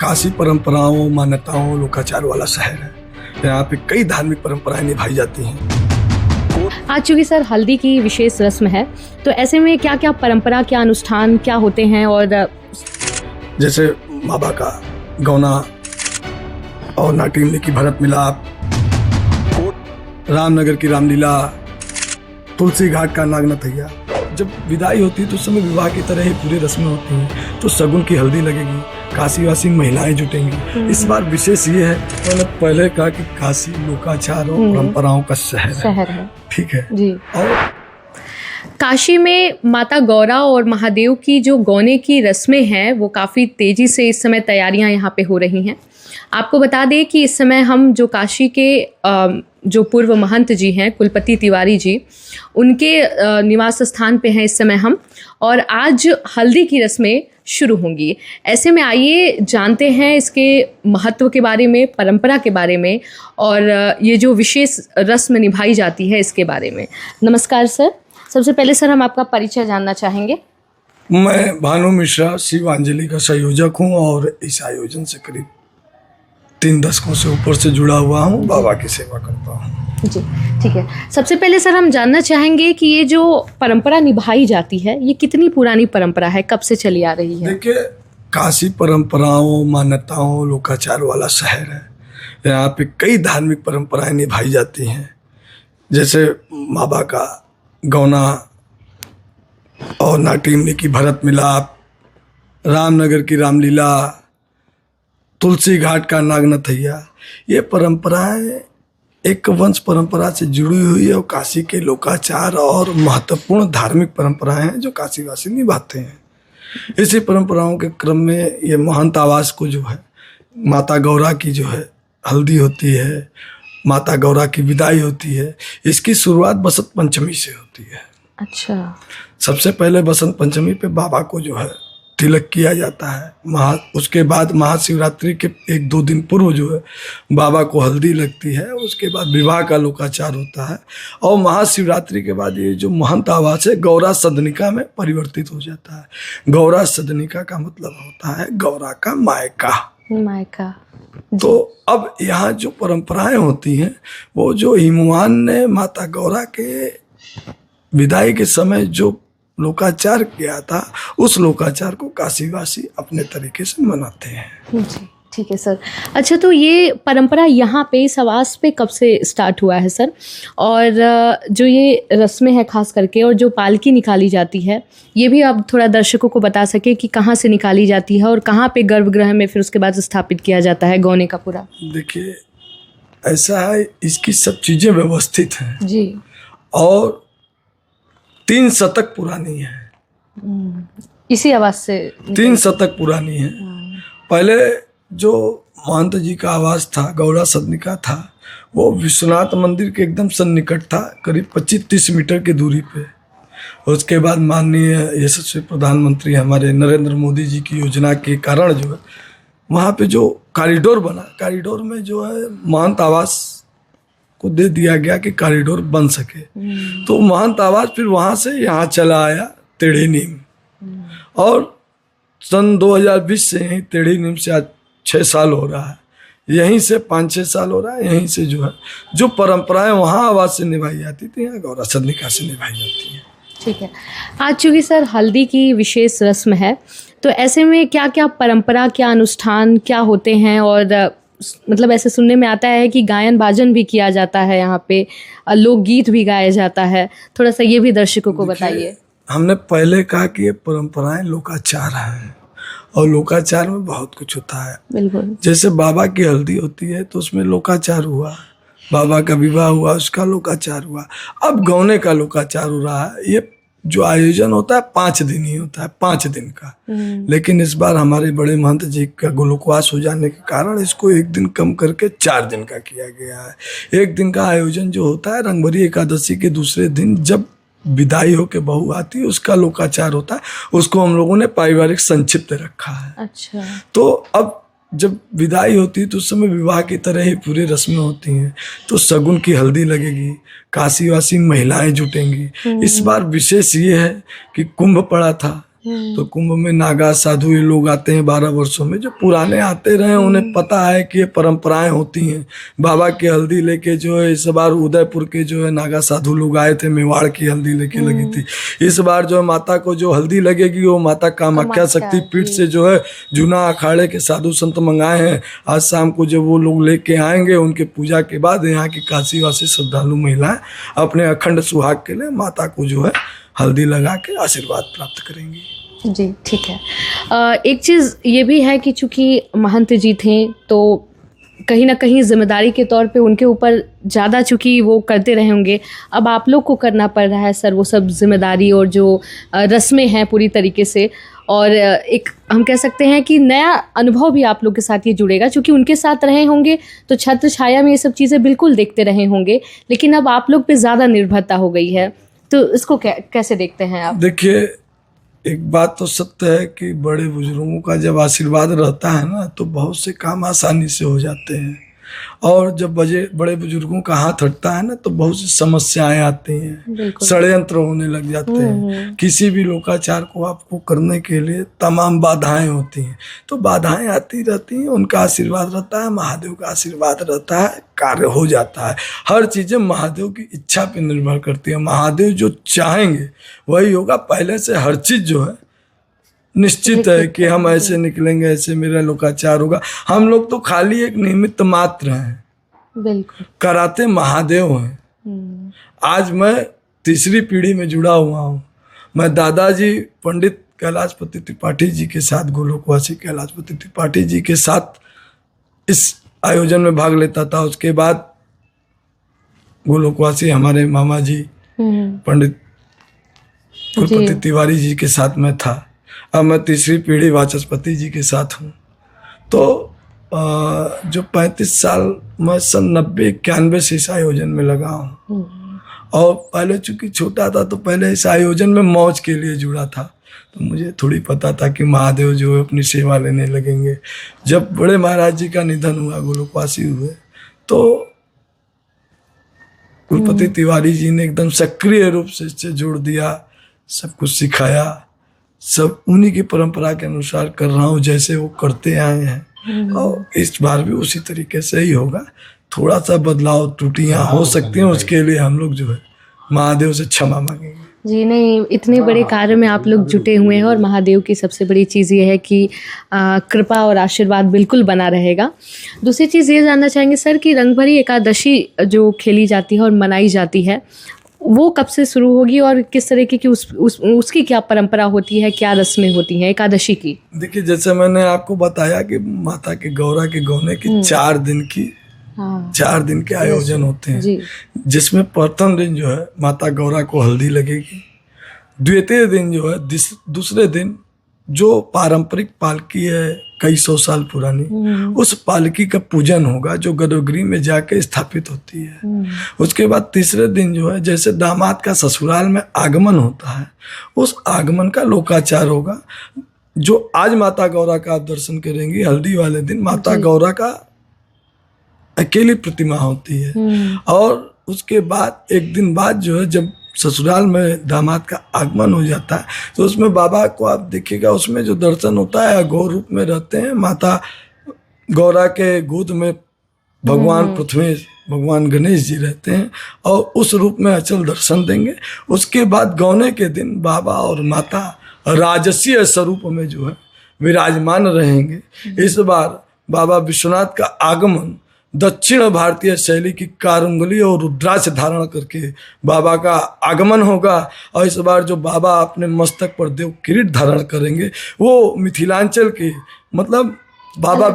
काशी परंपराओं, मान्यताओं, लोकाचार वाला शहर है। यहाँ पे कई धार्मिक परंपराएं निभाई जाती हैं। आज चूँकि सर हल्दी की विशेष रस्म है, तो ऐसे में क्या क्या परंपरा, क्या अनुष्ठान क्या होते हैं? और जैसे बाबा का गौना और नाटिन की भरत मिलाप, रामनगर की रामलीला, तुलसी घाट का नागनथैया। जब विदाई होती है तो उस समय विवाह की तरह ही पूरी रस्में होती हैं। तो शगुन की हल्दी लगेगी, काशीवासी महिलाएं जुटेंगी। इस बार विशेष ये है, मैंने पहले कहा कि काशी लोकाचार और परंपराओं का शहर है। ठीक है जी। और काशी में माता गौरा और महादेव की जो गौने की रस्में हैं वो काफ़ी तेज़ी से इस समय तैयारियां यहाँ पे हो रही हैं। आपको बता दें कि इस समय हम जो काशी के जो पूर्व महंत जी हैं, कुलपति तिवारी जी, उनके निवास स्थान पे हैं इस समय हम, और आज हल्दी की रस्में शुरू होंगी। ऐसे में आइए जानते हैं इसके महत्व के बारे में, परंपरा के बारे में, और ये जो विशेष रस्म निभाई जाती है इसके बारे में। नमस्कार सर। सबसे पहले सर हम आपका परिचय जानना चाहेंगे। मैं भानु मिश्रा शिवांजलि का संयोजक हूँ और इस आयोजन से करीब 3 दशकों से ऊपर से जुड़ा हुआ हूँ। बाबा की सेवा करता हूँ। जी, ठीक है। सबसे पहले सर हम जानना चाहेंगे कि ये जो परंपरा निभाई जाती है ये कितनी पुरानी परंपरा है, कब से चली आ रही है? देखिए, काशी परंपराओं, मान्यताओं, लोकाचार वाला शहर है। यहाँ पे कई धार्मिक परंपराएं निभाई जाती हैं। जैसे बाबा का गौना और नाटिन की भरत मिलाप, रामनगर की रामलीला, तुलसी घाट का नागनथैया। ये परंपराएं एक वंश परंपरा से जुड़ी हुई है और काशी के लोकाचार और महत्वपूर्ण धार्मिक परंपराएं हैं जो काशीवासी निभाते हैं। इसी परंपराओं के क्रम में ये महंत आवास को जो है, माता गौरा की जो है हल्दी होती है, माता गौरा की विदाई होती है। इसकी शुरुआत बसंत पंचमी से होती है। अच्छा। सबसे पहले बसंत पंचमी पे बाबा को जो है तिलक किया जाता है। उसके बाद महाशिवरात्रि के 1-2 दिन पूर्व जो है बाबा को हल्दी लगती है। उसके बाद विवाह का लोकाचार होता है और महाशिवरात्रि के बाद ये जो महंत आवास है गौरा सदनिका में परिवर्तित हो जाता है। गौरा सदनिका का मतलब होता है गौरा का मायका। तो अब यहाँ जो परंपराएं होती हैं वो जो हिमवान ने माता गौरा के विदाई के समय जो लोकाचार किया था, उस लोकाचार को काशीवासी अपने तरीके से मनाते हैं। जी, ठीक है सर। अच्छा, तो ये परंपरा यहाँ पे इस आवास पे कब से स्टार्ट हुआ है सर? और जो ये रस्में हैं खास करके, और जो पालकी निकाली जाती है, ये भी आप थोड़ा दर्शकों को बता सके कि कहाँ से निकाली जाती है और कहाँ पे गर्भगृह में फिर उसके बाद स्थापित किया जाता है गौने का पूरा? देखिए, ऐसा है, इसकी सब चीज़ें व्यवस्थित हैं जी, और 3 शतक पुरानी है। इसी आवास से 3 शतक पुरानी है। पहले जो महंत जी का आवास था, गौरा सदनिका था, वो विश्वनाथ मंदिर के एकदम सन्निकट था, करीब 25-30 मीटर की दूरी पे। उसके बाद माननीय यशस्वी प्रधानमंत्री हमारे नरेंद्र मोदी जी की योजना के कारण जो है वहाँ पे जो कॉरिडोर बना, कॉरिडोर में जो है महंत आवास को दे दिया गया कि कॉरिडोर बन सके। तो महंत आवास फिर वहाँ से यहाँ चला आया टेढ़ी नीम, और सन 2020 से यहीं टेढ़ी नीम से आज 6 साल हो रहा है। यहीं से 5-6 साल हो रहा है। यहीं से जो है जो परंपराएं वहाँ आवाज से निभाई जाती थी, यहाँ गौरा सदनिका से निभाई जाती है। ठीक है। आज चूँकि सर हल्दी की विशेष रस्म है, तो ऐसे में क्या क्या परंपरा, क्या अनुष्ठान क्या होते हैं? और मतलब ऐसे सुनने में आता है कि गायन बाजन भी किया जाता है यहाँ पे, लोकगीत भी गाया जाता है। थोड़ा सा ये भी दर्शकों को बताइए। हमने पहले कहा कि ये परंपराएं लोकाचार हैं और लोकाचार में बहुत कुछ होता है। बिल्कुल। जैसे बाबा की हल्दी होती है तो उसमें लोकाचार हुआ, बाबा का विवाह हुआ उसका लोकाचार हुआ, अब गौने का लोकाचार हो रहा है। ये जो आयोजन होता है 5 दिन ही होता है, 5 दिन का। लेकिन इस बार हमारे बड़े महंत जी का गोलोकवास हो जाने के कारण इसको 1 दिन कम करके 4 दिन का किया गया है। 1 दिन का आयोजन जो होता है रंगभरी एकादशी के दूसरे दिन जब विदाई होके बहू आती है उसका लोकाचार होता है, उसको हम लोगों ने पारिवारिक संक्षिप्त रखा है। अच्छा। तो अब जब विदाई होती है तो उस समय विवाह की तरह ही पूरी रस्में होती हैं। तो शगुन की हल्दी लगेगी, काशीवासी महिलाएं जुटेंगी। इस बार विशेष ये है कि कुंभ पड़ा था तो कुंभ में नागा साधु ये लोग आते हैं 12 वर्षों में, जो पुराने आते रहे उन्हें पता है कि ये परंपराएं होती हैं। बाबा की हल्दी लेके जो है इस बार उदयपुर के जो है नागा साधु लोग आए थे, मेवाड़ की हल्दी लेके लगी थी। इस बार जो है माता को जो हल्दी लगेगी वो माता कामाख्या शक्ति पीठ से जो है जूना अखाड़े के साधु संत मंगाए हैं। आज शाम को जब वो लोग लेके आएंगे, उनके पूजा के बाद यहाँ की काशीवासी श्रद्धालु महिलाएं अपने अखंड सुहाग के लिए माता को जो है हल्दी लगा के आशीर्वाद प्राप्त करेंगी। जी ठीक है। एक चीज़ ये भी है कि चूँकि महंत जी थे तो कहीं ना कहीं जिम्मेदारी के तौर पे उनके ऊपर ज़्यादा चूँकि वो करते रहे होंगे, अब आप लोग को करना पड़ रहा है सर वो सब जिम्मेदारी और जो रस्में हैं पूरी तरीके से। और एक हम कह सकते हैं कि नया अनुभव भी आप लोग के साथ ये जुड़ेगा, क्योंकि उनके साथ रहे होंगे तो छत्र छाया में ये सब चीज़ें बिल्कुल देखते रहे होंगे, लेकिन अब आप लोग पे ज़्यादा निर्भरता हो गई है, तो इसको कैसे देखते हैं आप? देखिए, एक बात तो सत्य है कि बड़े बुजुर्गों का जब आशीर्वाद रहता है ना तो बहुत से काम आसानी से हो जाते हैं, और जब बड़े बुजुर्गों का हाथ हटता है ना तो बहुत सी समस्याएं आती हैं, षड्यंत्र होने लग जाते हैं। किसी भी लोकाचार को आपको करने के लिए तमाम बाधाएं होती हैं, तो बाधाएं आती रहती हैं, उनका आशीर्वाद रहता है, महादेव का आशीर्वाद रहता है, कार्य हो जाता है। हर चीजें महादेव की इच्छा पे निर्भर करती है। महादेव जो चाहेंगे वही होगा। पहले से हर चीज जो है निश्चित है कि हम ऐसे निकलेंगे, ऐसे मेरा लोकाचार होगा। हम लोग तो खाली एक निमित्त मात्र हैं, बिल्कुल कराते महादेव हैं। आज मैं तीसरी पीढ़ी में जुड़ा हुआ हूँ। मैं दादाजी पंडित कैलाशपति त्रिपाठी जी के साथ, गोलोकवासी कैलाशपति त्रिपाठी जी के साथ इस आयोजन में भाग लेता था। उसके बाद गोलोकवासी हमारे मामा जी पंडित कुलपति तिवारी जी के साथ में था। अब मैं तीसरी पीढ़ी वाचस्पति जी के साथ हूँ। तो जो 35 साल मैं सन 90-91 से इस आयोजन में लगा हूँ, और पहले चूंकि छोटा था तो पहले इस आयोजन में मौज के लिए जुड़ा था, तो मुझे थोड़ी पता था कि महादेव जो है अपनी सेवा लेने लगेंगे। जब बड़े महाराज जी का निधन हुआ, गोलोकवासी हुए, तो कुलपति तिवारी जी ने एकदम सक्रिय रूप से इससे जोड़ दिया, सब कुछ सिखाया। सब उन्हीं की परंपरा के अनुसार कर रहा हूँ जैसे वो करते आए हैं, और इस बार भी उसी तरीके से ही होगा। थोड़ा सा बदलाव त्रुटियां हो सकती हैं, उसके लिए हम लोग जो है महादेव से क्षमा मांगेंगे। जी नहीं, इतने बड़े कार्य में आप लोग जुटे हुए हैं, और महादेव की सबसे बड़ी चीज़ ये है कि कृपा और आशीर्वाद बिल्कुल बना रहेगा। दूसरी चीज़ ये जानना चाहेंगे सर कि रंगभरी एकादशी जो खेली जाती है और मनाई जाती है, वो कब से शुरू होगी और किस तरीके की उसकी क्या परंपरा होती है, क्या रस्में होती हैं एकादशी की? देखिए, जैसे मैंने आपको बताया कि माता के गौरा के गौने की 4 दिन की 4 दिन के आयोजन होते हैं, जिसमें प्रथम दिन जो है माता गौरा को हल्दी लगेगी। द्वितीय दिन जो है, दूसरे दिन जो पारंपरिक पालकी है कई 100 साल पुरानी, उस पालकी का पूजन होगा जो गर्भगृह में जाके स्थापित होती है। उसके बाद तीसरे दिन जो है, जैसे दामाद का ससुराल में आगमन होता है, उस आगमन का लोकाचार होगा, जो आज माता गौरा का आप दर्शन करेंगी। हल्दी वाले दिन माता गौरा का अकेली प्रतिमा होती है, और उसके बाद एक दिन बाद जो है, जब ससुराल में दामाद का आगमन हो जाता है, तो उसमें बाबा को आप देखिएगा, उसमें जो दर्शन होता है गौ रूप में रहते हैं। माता गौरा के गोद में भगवान पृथ्वी, भगवान गणेश जी रहते हैं, और उस रूप में अचल दर्शन देंगे। उसके बाद गौने के दिन बाबा और माता राजसीय स्वरूप में जो है विराजमान रहेंगे। इस बार बाबा विश्वनाथ का आगमन दक्षिण भारतीय शैली की कारंगली और रुद्राक्ष धारण करके बाबा का आगमन होगा। और इस बार जो बाबा अपने मस्तक पर देव किरीट धारण करेंगे, वो मिथिलांचल के, मतलब बाबा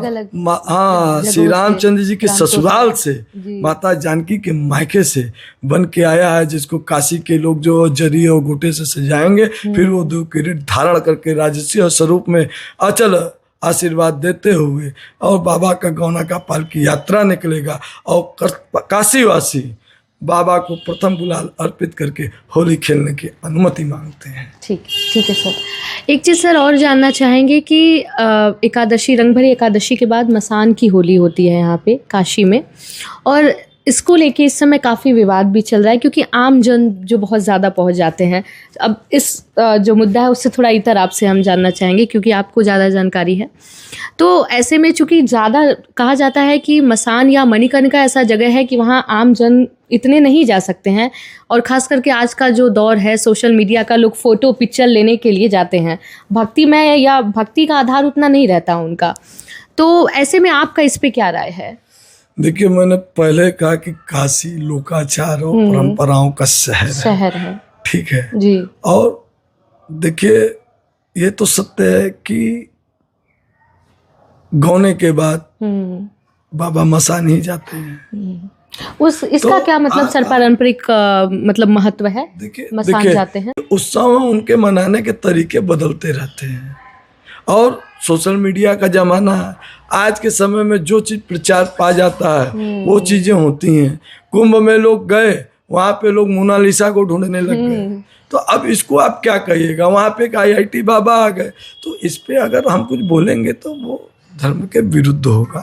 हाँ श्री रामचंद्र जी के ससुराल से, माता जानकी के मायके से बन के आया है, जिसको काशी के लोग जो जरी और गोटे से सजाएंगे, फिर वो देव किरीट धारण करके राजसीय स्वरूप में अचल आशीर्वाद देते हुए और बाबा का गौना का पालकी यात्रा निकलेगा, और काशीवासी बाबा को प्रथम गुलाल अर्पित करके होली खेलने की अनुमति मांगते हैं। ठीक है सर। एक चीज़ सर और जानना चाहेंगे कि एकादशी, रंगभरी एकादशी के बाद मसान की होली होती है यहाँ पे काशी में, और इसको लेके इस समय काफ़ी विवाद भी चल रहा है, क्योंकि आम जन जो बहुत ज़्यादा पहुंच जाते हैं। अब इस जो मुद्दा है उससे थोड़ा इतर आपसे हम जानना चाहेंगे, क्योंकि आपको ज़्यादा जानकारी है। तो ऐसे में चूंकि ज़्यादा कहा जाता है कि मसान या मणिकर्णिका ऐसा जगह है कि वहाँ आम जन इतने नहीं जा सकते हैं, और ख़ास करके आज का जो दौर है सोशल मीडिया का, लोग फ़ोटो पिक्चर लेने के लिए जाते हैं, भक्ति में या भक्ति का आधार उतना नहीं रहता उनका। तो ऐसे में आपका इस पे क्या राय है? देखिए, मैंने पहले कहा कि काशी लोकाचार और परंपराओं का शहर है। ठीक है जी। और देखिए, ये तो सत्य है कि गौने के बाद बाबा मसान ही जाते हैं। इसका क्या मतलब सर, पारंपरिक मतलब महत्व है? देखिए जाते हैं, उत्सव उनके मनाने के तरीके बदलते रहते हैं, और सोशल मीडिया का जमाना है। आज के समय में जो चीज प्रचार पा जाता है वो चीजें होती हैं। कुंभ में लोग गए, वहां पे लोग मोनालिसा को ढूंढने लग गए, तो अब इसको आप क्या कहिएगा? वहां पे एक IIT बाबा आ गए, तो इस पे अगर हम कुछ बोलेंगे तो वो धर्म के विरुद्ध होगा।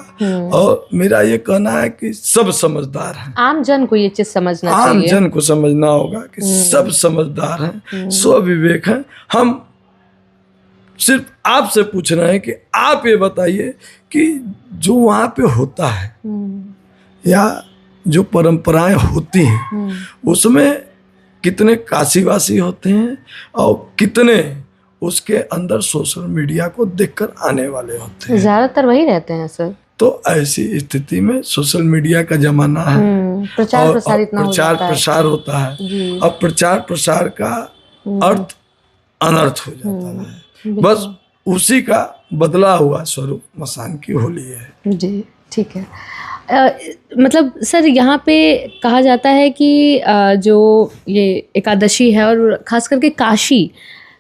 और मेरा ये कहना है कि सब समझदार हैं, आम जन को ये चीज समझना चाहिए, आम जन को समझना होगा कि सब समझदार हैं, स्वविवेक हैं। हम सिर्फ आपसे पूछ रहे हैं कि आप ये बताइए कि जो वहाँ पे होता है या जो परंपराएं होती हैं उसमें कितने काशीवासी होते हैं और कितने उसके अंदर सोशल मीडिया को देखकर आने वाले होते हैं? ज्यादातर वही रहते हैं सर। तो ऐसी स्थिति में सोशल मीडिया का जमाना है, प्रचार प्रसार इतना प्रचार प्रसार होता है। अब प्रचार प्रसार का अर्थ अनर्थ हो जाता है। बस उसी का बदला हुआ स्वरूप मसान की होली है। जी, ठीक है। मतलब सर, यहाँ पे कहा जाता है कि जो ये एकादशी है, और ख़ास करके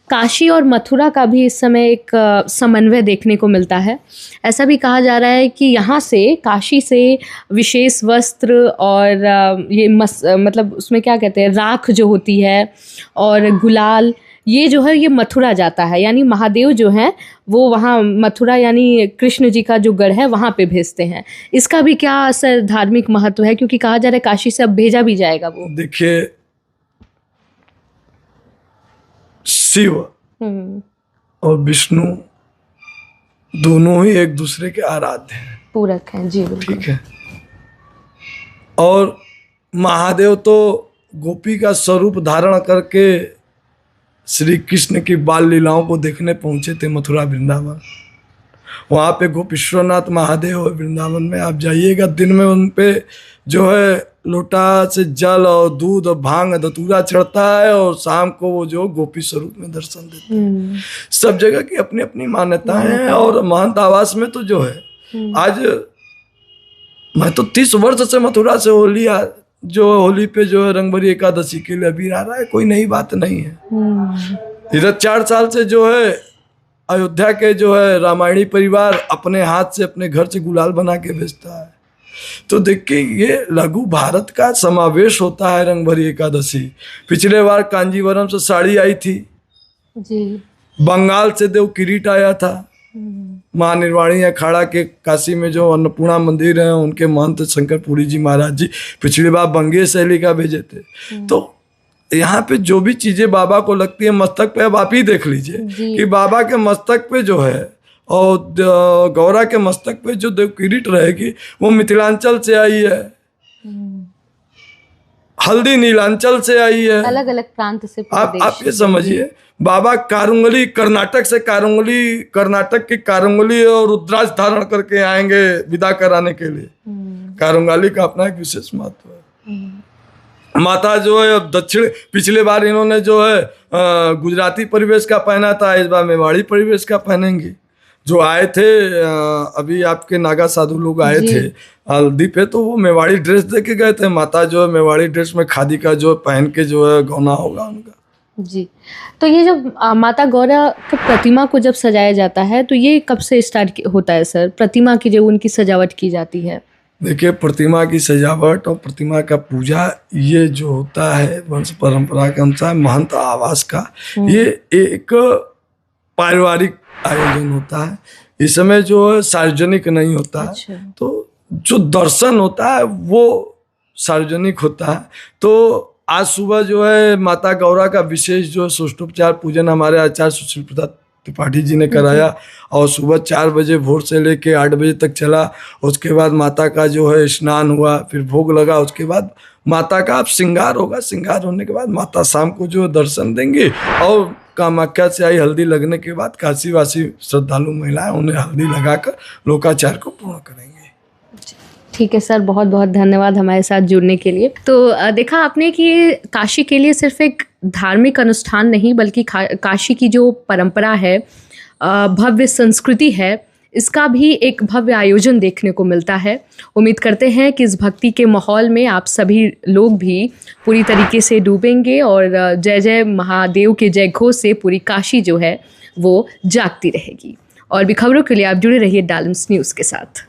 काशी और मथुरा का भी इस समय एक समन्वय देखने को मिलता है। ऐसा भी कहा जा रहा है कि यहाँ से, काशी से विशेष वस्त्र और ये मतलब उसमें क्या कहते हैं, राख जो होती है और गुलाल, ये जो है ये मथुरा जाता है। यानी महादेव जो हैं वो वहाँ मथुरा, यानी कृष्ण जी का जो गढ़ है वहाँ पे भेजते हैं। इसका भी क्या सर धार्मिक महत्व है? क्योंकि कहा जा रहा है काशी से अब भेजा भी जाएगा वो। देखिए, शिव और विष्णु दोनों ही एक दूसरे के आराध्य हैं, पूरक हैं। जी, ठीक है। और महादेव तो गोपी का स्वरूप धारण करके श्री कृष्ण की बाल लीलाओं को देखने पहुंचे थे मथुरा वृंदावन। वहाँ पे गोपीश्वरनाथ महादेव और वृंदावन में आप जाइएगा, दिन में उन पे जो है लोटा से जल और दूध और भांग धतूरा चढ़ता है, और शाम को वो जो गोपी स्वरूप में दर्शन देते हैं। सब जगह की अपनी अपनी मान्यताएं हैं। और महंत आवास में तो जो है, आज मैं तो 30 वर्ष से मथुरा से होली पे जो है रंगभरी एकादशी के लिए अबीर आ रहा है, कोई नई बात नहीं है। इधर 4 साल से जो है अयोध्या के जो है रामायणी परिवार अपने हाथ से अपने घर से गुलाल बना के भेजता है। तो देखिए, ये लघु भारत का समावेश होता है रंगभरी एकादशी। पिछले बार कांजीवरम से साड़ी आई थी जी, बंगाल से देव किरीट आया था, महानिर्वाणी अखाड़ा के काशी में जो अन्नपूर्णा मंदिर है उनके महंत शंकरपुरी जी महाराज जी पिछली बार बंगे शैली का भेजे थे। तो यहाँ पे जो भी चीजें बाबा को लगती है मस्तक पे, अब आप ही देख लीजिए कि बाबा के मस्तक पे जो है और गौरा के मस्तक पे जो देव किरीट रहेगी वो मिथिलांचल से आई है, हल्दी नीलांचल से आई है, अलग अलग प्रांत से। आप ये समझिए, बाबा कारुंगली कर्नाटक से, कर्नाटक की कारुंगली और रुद्राक्ष धारण करके आएंगे विदा कराने के लिए। कारुंगली का अपना एक विशेष महत्व है। माता जो है दक्षिण, पिछले बार इन्होंने जो है गुजराती परिवेश का पहना था, इस बार मेवाड़ी परिवेश का पहनेंगी। जो आए थे अभी आपके नागा साधु लोग आए थे हल्दी पे, तो वो मेवाड़ी ड्रेस दे के गए थे। माता जो है मेवाड़ी ड्रेस में खादी का जो पहन के जो है गौना होगा उनका। जी, तो ये जो माता गौरा की प्रतिमा को जब सजाया जाता है तो ये कब से स्टार्ट होता है सर? प्रतिमा की जो उनकी सजावट की जाती है। देखिए, प्रतिमा की सजावट और प्रतिमा का पूजा ये जो होता है वंश परंपरा के अनुसार महंत आवास का, ये एक पारिवारिक आयोजन होता है। इस समय जो है सार्वजनिक नहीं होता है। तो जो दर्शन होता है वो सार्वजनिक होता है। तो आज सुबह जो है माता गौरा का विशेष जो षोडशोपचार पूजन हमारे आचार्य सुशील प्रसाद त्रिपाठी जी ने कराया, और सुबह 4 बजे भोर से लेके 8 बजे तक चला। उसके बाद माता का जो है स्नान हुआ, फिर भोग लगा, उसके बाद माता का अब श्रृंगार होगा। श्रृंगार होने के बाद माता शाम को जो दर्शन देंगे, और कामाख्या से आई हल्दी लगने के बाद काशीवासी श्रद्धालु महिलाएं उन्हें हल्दी लगाकर लोकाचार को पूर्ण करेंगे। ठीक है सर, बहुत बहुत धन्यवाद हमारे साथ जुड़ने के लिए। तो देखा आपने कि काशी के लिए सिर्फ एक धार्मिक अनुष्ठान नहीं, बल्कि काशी की जो परंपरा है, भव्य संस्कृति है, इसका भी एक भव्य आयोजन देखने को मिलता है। उम्मीद करते हैं कि इस भक्ति के माहौल में आप सभी लोग भी पूरी तरीके से डूबेंगे और जय जय महादेव के जय घोष से पूरी काशी जो है वो जागती रहेगी। और भी खबरों के लिए आप जुड़े रहिए डालम्स न्यूज़ के साथ।